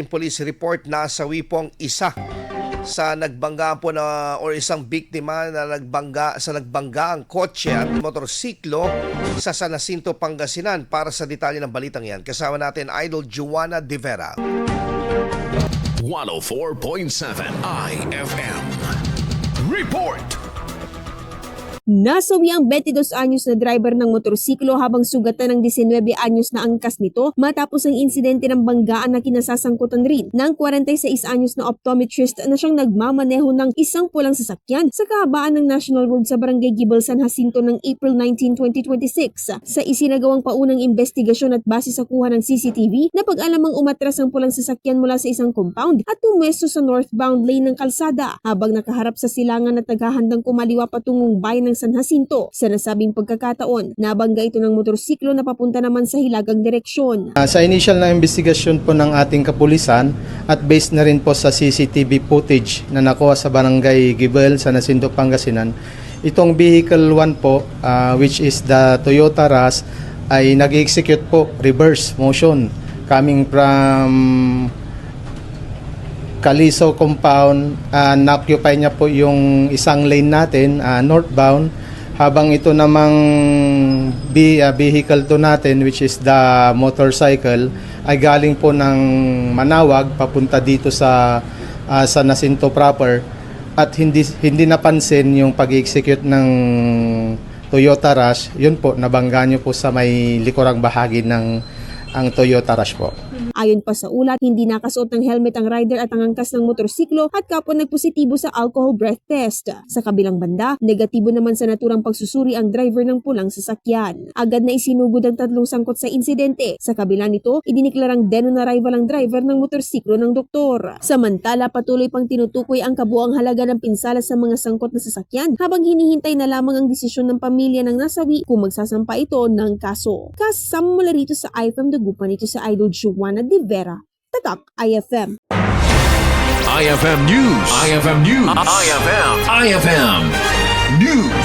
Police report na sawi po ang isa sa nagbangga po na or isang biktima na nagbangga ang kotse at motorsiklo sa San Jacinto, Pangasinan. Para sa detalye ng balitang yan, kasama natin Idol Joanna De Vera. 104.7 IFM Report. Nasawi ang 22 anyos na driver ng motorsiklo habang sugatan ng 19 anyos na angkas nito matapos ang insidente ng banggaan na kinasasangkutan rin ng 46 anyos na optometrist na siyang nagmamaneho ng isang pulang sasakyan sa kahabaan ng National Road sa Barangay Gibel, San Jacinto ng April 19, 2026. Sa isinagawang paunang investigasyon at base sa kuha ng CCTV, napag-alamang umatras ang pulang sasakyan mula sa isang compound at pumwesto sa northbound lane ng kalsada habang nakaharap sa silangan at naghahandang kumaliwa patungong bayan ng San Jacinto. Sa nasabing pagkakataon, nabangga ito ng motorsiklo na papunta naman sa hilagang direksyon. Sa initial na investigasyon po ng ating kapulisan at based na rin po sa CCTV footage na nakuha sa Barangay Gibel, San Jacinto, Pangasinan, itong vehicle 1 po, which is the Toyota Rush, ay nag-execute po reverse motion coming from Caliso compound. Na-occupy niya po yung isang lane natin, northbound, habang ito namang vehicle to natin, which is the motorcycle, ay galing po ng Manawag papunta dito sa San Jacinto proper, at hindi napansin yung pag-execute ng Toyota Rush. Yun po, nabangga niyo po sa may likurang bahagi ng ang Toyota Rush po. Ayon pa sa ulat, hindi nakasuot ng helmet ang rider at ang angkas ng motorsiklo at kapwa nagpositibo sa alcohol breath test. Sa kabilang banda, negatibo naman sa naturang pagsusuri ang driver ng pulang sasakyan. Agad na isinugod ang tatlong sangkot sa insidente. Sa kabila nito, idiniklarang dead on arrival ang driver ng motorsiklo ng doktor. Samantala, patuloy pang tinutukoy ang kabuang halaga ng pinsala sa mga sangkot na sasakyan habang hinihintay na lamang ang desisyon ng pamilya ng nasawi kung magsasampa ito ng kaso. Kasama mula rito sa IFM Dagupan, ito sa Idol Joanna De Vera, Tatak IFM. IFM News. IFM News. IFM News.